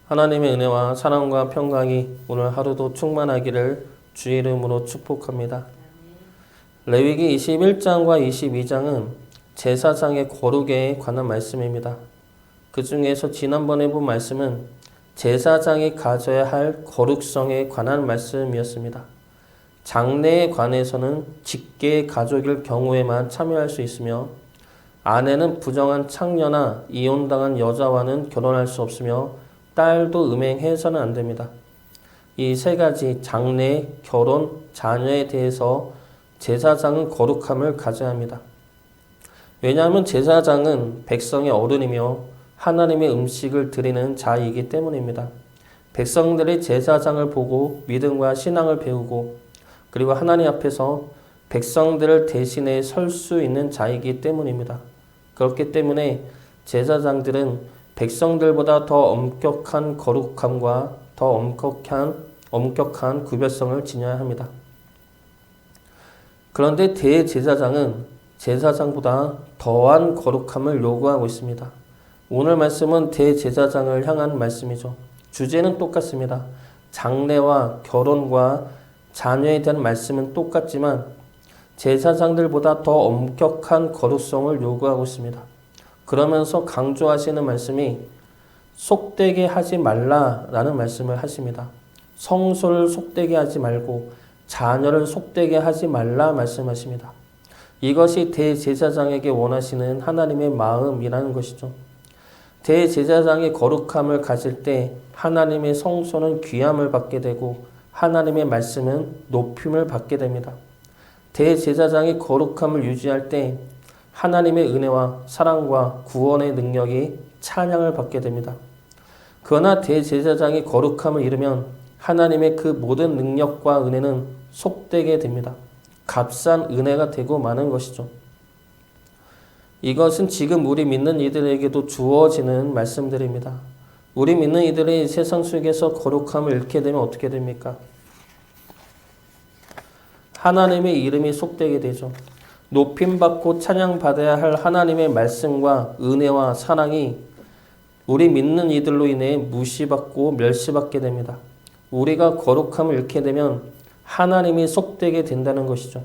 하나님의 은혜와 사랑과 평강이 오늘 하루도 충만하기를 주의 이름으로 축복합니다. 레위기 21장과 22장은 제사장의 거룩에 관한 말씀입니다. 그 중에서 지난번에 본 말씀은 제사장이 가져야 할 거룩성에 관한 말씀이었습니다. 장례에 관해서는 직계 가족일 경우에만 참여할 수 있으며 아내는 부정한 창녀나 이혼당한 여자와는 결혼할 수 없으며 딸도 음행해서는 안 됩니다. 이 세 가지 장례, 결혼, 자녀에 대해서 제사장은 거룩함을 가져야 합니다. 왜냐하면 제사장은 백성의 어른이며 하나님의 음식을 드리는 자이기 때문입니다. 백성들이 제사장을 보고 믿음과 신앙을 배우고 그리고 하나님 앞에서 백성들을 대신해 설 수 있는 자이기 때문입니다. 그렇기 때문에 제사장들은 백성들보다 더 엄격한 거룩함과 더 엄격한 구별성을 지녀야 합니다. 그런데 대제사장은 제사장보다 더한 거룩함을 요구하고 있습니다. 오늘 말씀은 대제사장을 향한 말씀이죠. 주제는 똑같습니다. 장례와 결혼과 자녀에 대한 말씀은 똑같지만 제사장들보다 더 엄격한 거룩성을 요구하고 있습니다. 그러면서 강조하시는 말씀이 속되게 하지 말라라는 말씀을 하십니다. 성소를 속되게 하지 말고 자녀를 속되게 하지 말라 말씀하십니다. 이것이 대제사장에게 원하시는 하나님의 마음이라는 것이죠. 대제사장이 거룩함을 가질 때 하나님의 성소는 귀함을 받게 되고 하나님의 말씀은 높임을 받게 됩니다. 대제사장이 거룩함을 유지할 때 하나님의 은혜와 사랑과 구원의 능력이 찬양을 받게 됩니다. 그러나 대제사장이 거룩함을 잃으면 하나님의 그 모든 능력과 은혜는 속되게 됩니다. 값싼 은혜가 되고 마는 것이죠. 이것은 지금 우리 믿는 이들에게도 주어지는 말씀들입니다. 우리 믿는 이들이 세상 속에서 거룩함을 잃게 되면 어떻게 됩니까? 하나님의 이름이 속되게 되죠. 높임받고 찬양받아야 할 하나님의 말씀과 은혜와 사랑이 우리 믿는 이들로 인해 무시받고 멸시받게 됩니다. 우리가 거룩함을 잃게 되면 하나님이 속되게 된다는 것이죠.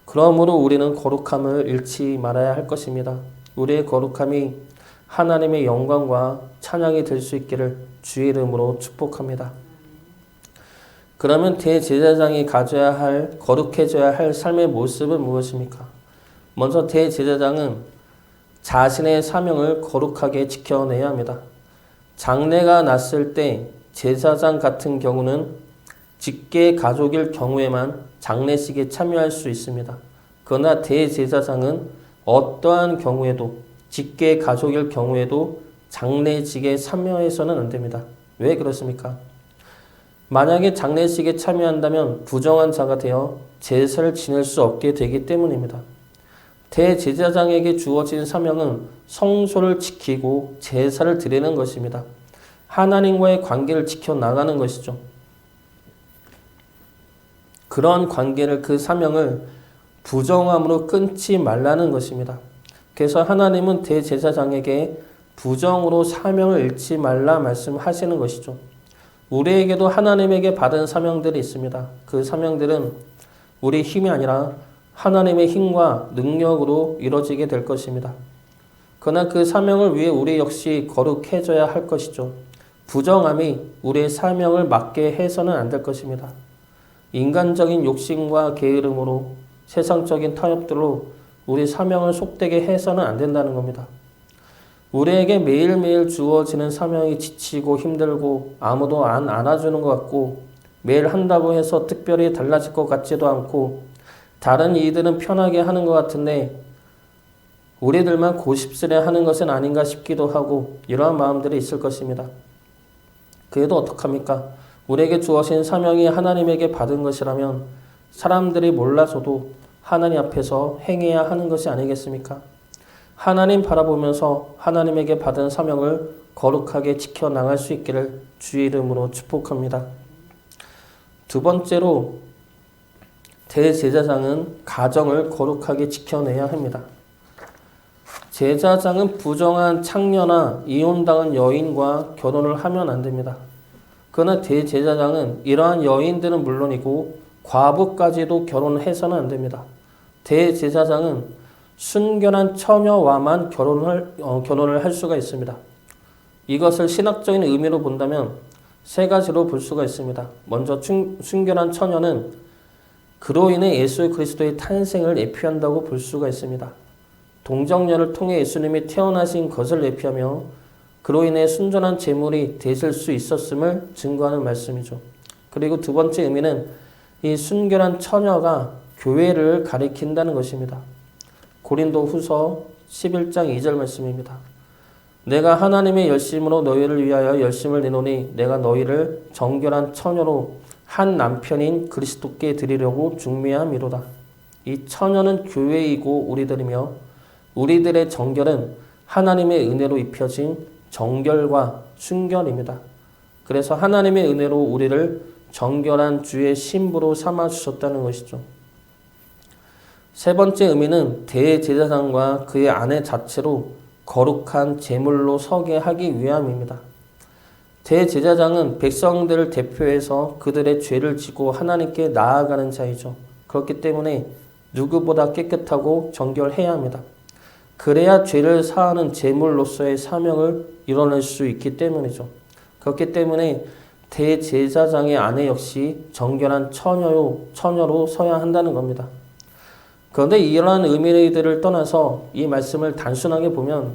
그러므로 우리는 거룩함을 잃지 말아야 할 것입니다. 우리의 거룩함이 하나님의 영광과 찬양이 될 수 있기를 주의 이름으로 축복합니다. 그러면 대제사장이 가져야 할, 거룩해져야 할 삶의 모습은 무엇입니까? 먼저 대제사장은 자신의 사명을 거룩하게 지켜내야 합니다. 장례가 났을 때 제사장 같은 경우는 직계 가족일 경우에만 장례식에 참여할 수 있습니다. 그러나 대제사장은 어떠한 경우에도 직계 가족일 경우에도 장례식에 참여해서는 안 됩니다. 왜 그렇습니까? 만약에 장례식에 참여한다면 부정한 자가 되어 제사를 지낼 수 없게 되기 때문입니다. 대제사장에게 주어진 사명은 성소를 지키고 제사를 드리는 것입니다. 하나님과의 관계를 지켜나가는 것이죠. 그런 관계를, 그 사명을 부정함으로 끊지 말라는 것입니다. 그래서 하나님은 대제사장에게 부정으로 사명을 잃지 말라 말씀하시는 것이죠. 우리에게도 하나님에게 받은 사명들이 있습니다. 그 사명들은 우리 힘이 아니라 하나님의 힘과 능력으로 이루어지게 될 것입니다. 그러나 그 사명을 위해 우리 역시 거룩해져야 할 것이죠. 부정함이 우리의 사명을 막게 해서는 안 될 것입니다. 인간적인 욕심과 게으름으로 세상적인 타협들로 우리 사명을 속되게 해서는 안 된다는 겁니다. 우리에게 매일매일 주어지는 사명이 지치고 힘들고 아무도 안 안아주는 것 같고 매일 한다고 해서 특별히 달라질 것 같지도 않고 다른 이들은 편하게 하는 것 같은데 우리들만 고집스레 하는 것은 아닌가 싶기도 하고 이러한 마음들이 있을 것입니다. 그래도 어떡합니까? 우리에게 주어진 사명이 하나님에게 받은 것이라면 사람들이 몰라서도 하나님 앞에서 행해야 하는 것이 아니겠습니까? 하나님 바라보면서 하나님에게 받은 사명을 거룩하게 지켜나갈 수 있기를 주의 이름으로 축복합니다. 두 번째로 대제사장은 가정을 거룩하게 지켜내야 합니다. 제사장은 부정한 창녀나 이혼당한 여인과 결혼을 하면 안 됩니다. 그러나 대제사장은 이러한 여인들은 물론이고 과부까지도 결혼해서는 안 됩니다. 대제사장은 순결한 처녀와만 결혼을 할 수가 있습니다. 이것을 신학적인 의미로 본다면 세 가지로 볼 수가 있습니다. 먼저 순결한 처녀는 그로 인해 예수 그리스도의 탄생을 예표한다고 볼 수가 있습니다. 동정녀를 통해 예수님이 태어나신 것을 예표하며 그로 인해 순전한 제물이 되실 수 있었음을 증거하는 말씀이죠. 그리고 두 번째 의미는 이 순결한 처녀가 교회를 가리킨다는 것입니다. 고린도 후서 11장 2절 말씀입니다. 내가 하나님의 열심으로 너희를 위하여 열심을 내노니 내가 너희를 정결한 처녀로 한 남편인 그리스도께 드리려고 중매함이로다. 이 처녀는 교회이고 우리들이며 우리들의 정결은 하나님의 은혜로 입혀진 정결과 순결입니다. 그래서 하나님의 은혜로 우리를 정결한 주의 신부로 삼아주셨다는 것이죠. 세 번째 의미는 대제사장과 그의 아내 자체로 거룩한 제물로 서게 하기 위함입니다. 대제사장은 백성들을 대표해서 그들의 죄를 지고 하나님께 나아가는 자이죠. 그렇기 때문에 누구보다 깨끗하고 정결해야 합니다. 그래야 죄를 사하는 제물로서의 사명을 이뤄낼 수 있기 때문이죠. 그렇기 때문에 대제사장의 아내 역시 정결한 처녀로 서야 한다는 겁니다. 그런데 이러한 의미들을 떠나서 이 말씀을 단순하게 보면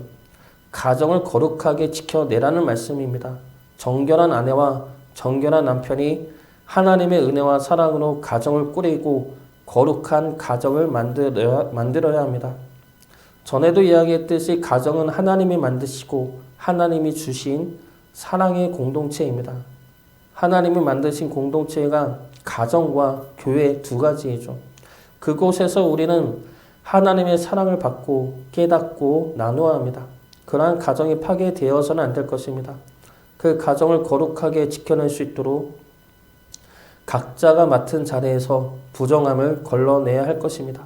가정을 거룩하게 지켜내라는 말씀입니다. 정결한 아내와 정결한 남편이 하나님의 은혜와 사랑으로 가정을 꾸리고 거룩한 가정을 만들어야 합니다. 전에도 이야기했듯이 가정은 하나님이 만드시고 하나님이 주신 사랑의 공동체입니다. 하나님이 만드신 공동체가 가정과 교회 두 가지이죠. 그곳에서 우리는 하나님의 사랑을 받고 깨닫고 나누어야 합니다. 그러한 가정이 파괴되어서는 안 될 것입니다. 그 가정을 거룩하게 지켜낼 수 있도록 각자가 맡은 자리에서 부정함을 걸러내야 할 것입니다.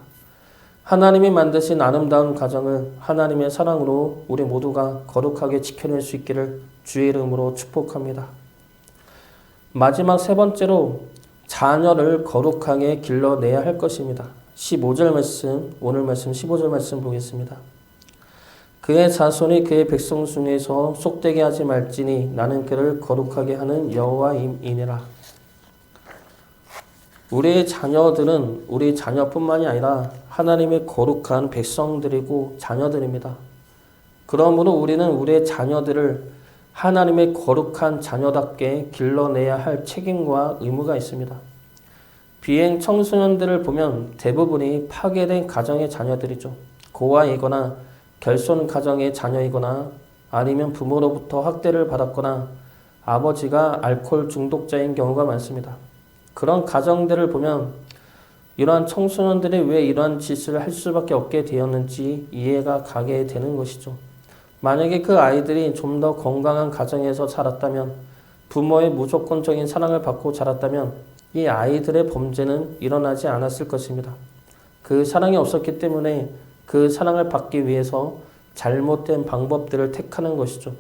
하나님이 만드신 아름다운 가정을 하나님의 사랑으로 우리 모두가 거룩하게 지켜낼 수 있기를 주의 이름으로 축복합니다. 마지막 세 번째로 자녀를 거룩하게 길러내야 할 것입니다. 15절 말씀, 오늘 말씀 15절 말씀 보겠습니다. 그의 자손이 그의 백성 중에서 속되게 하지 말지니 나는 그를 거룩하게 하는 여호와이니라. 우리의 자녀들은 우리 자녀뿐만이 아니라 하나님의 거룩한 백성들이고 자녀들입니다. 그러므로 우리는 우리의 자녀들을 하나님의 거룩한 자녀답게 길러내야 할 책임과 의무가 있습니다. 비행 청소년들을 보면 대부분이 파괴된 가정의 자녀들이죠. 고아이거나 결손 가정의 자녀이거나 아니면 부모로부터 학대를 받았거나 아버지가 알코올 중독자인 경우가 많습니다. 그런 가정들을 보면 이러한 청소년들이 왜 이러한 짓을 할 수밖에 없게 되었는지 이해가 가게 되는 것이죠. 만약에 그 아이들이 좀 더 건강한 가정에서 자랐다면, 부모의 무조건적인 사랑을 받고 자랐다면 이 아이들의 범죄는 일어나지 않았을 것입니다. 그 사랑이 없었기 때문에 그 사랑을 받기 위해서 잘못된 방법들을 택하는 것이죠.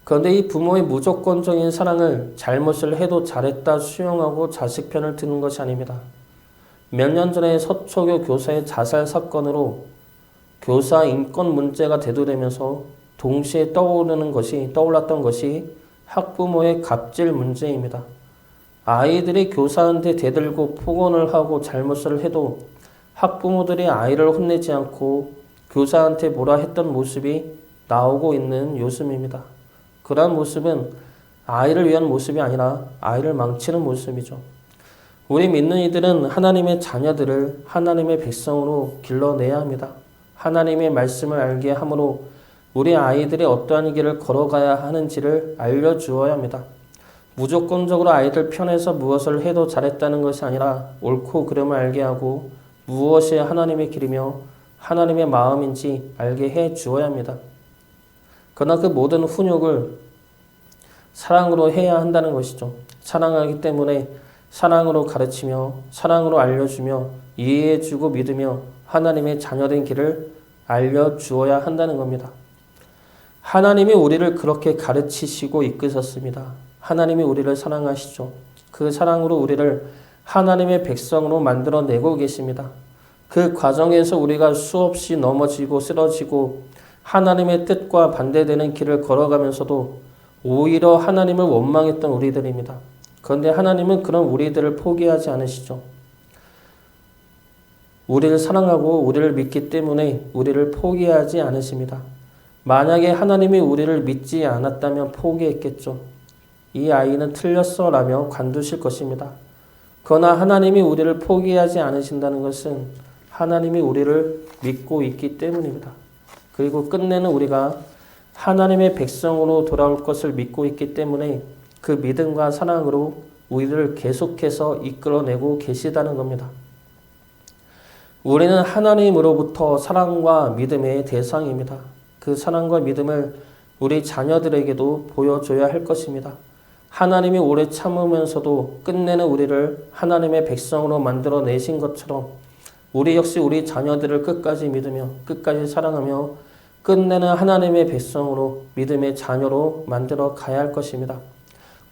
그런데 이 부모의 무조건적인 사랑을 잘못을 해도 잘했다 수용하고 자식 편을 드는 것이 아닙니다. 몇 년 전에 서초교 교사의 자살 사건으로 교사 인권 문제가 대두되면서 동시에 떠올랐던 것이 학부모의 갑질 문제입니다. 아이들이 교사한테 대들고 폭언을 하고 잘못을 해도 학부모들이 아이를 혼내지 않고 교사한테 뭐라 했던 모습이 나오고 있는 요즘입니다. 그러한 모습은 아이를 위한 모습이 아니라 아이를 망치는 모습이죠. 우리 믿는 이들은 하나님의 자녀들을 하나님의 백성으로 길러내야 합니다. 하나님의 말씀을 알게 함으로 우리 아이들이 어떠한 길을 걸어가야 하는지를 알려주어야 합니다. 무조건적으로 아이들 편에서 무엇을 해도 잘했다는 것이 아니라 옳고 그름을 알게 하고 무엇이 하나님의 길이며 하나님의 마음인지 알게 해 주어야 합니다. 그러나 그 모든 훈육을 사랑으로 해야 한다는 것이죠. 사랑하기 때문에 사랑으로 가르치며 사랑으로 알려주며 이해해주고 믿으며 하나님의 자녀된 길을 알려주어야 한다는 겁니다. 하나님이 우리를 그렇게 가르치시고 이끄셨습니다. 하나님이 우리를 사랑하시죠. 그 사랑으로 우리를 하나님의 백성으로 만들어내고 계십니다. 그 과정에서 우리가 수없이 넘어지고 쓰러지고 하나님의 뜻과 반대되는 길을 걸어가면서도 오히려 하나님을 원망했던 우리들입니다. 그런데 하나님은 그런 우리들을 포기하지 않으시죠. 우리를 사랑하고 우리를 믿기 때문에 우리를 포기하지 않으십니다. 만약에 하나님이 우리를 믿지 않았다면 포기했겠죠. 이 아이는 틀렸어 라며 관두실 것입니다. 그러나 하나님이 우리를 포기하지 않으신다는 것은 하나님이 우리를 믿고 있기 때문입니다. 그리고 끝내는 우리가 하나님의 백성으로 돌아올 것을 믿고 있기 때문에 그 믿음과 사랑으로 우리를 계속해서 이끌어내고 계시다는 겁니다. 우리는 하나님으로부터 사랑과 믿음의 대상입니다. 그 사랑과 믿음을 우리 자녀들에게도 보여줘야 할 것입니다. 하나님이 오래 참으면서도 끝내는 우리를 하나님의 백성으로 만들어내신 것처럼 우리 역시 우리 자녀들을 끝까지 믿으며 끝까지 사랑하며 끝내는 하나님의 백성으로 믿음의 자녀로 만들어 가야 할 것입니다.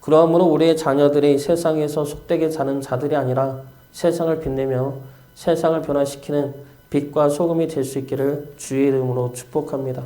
그러므로 우리의 자녀들이 세상에서 속되게 사는 자들이 아니라 세상을 빛내며 세상을 변화시키는 빛과 소금이 될 수 있기를 주의 이름으로 축복합니다.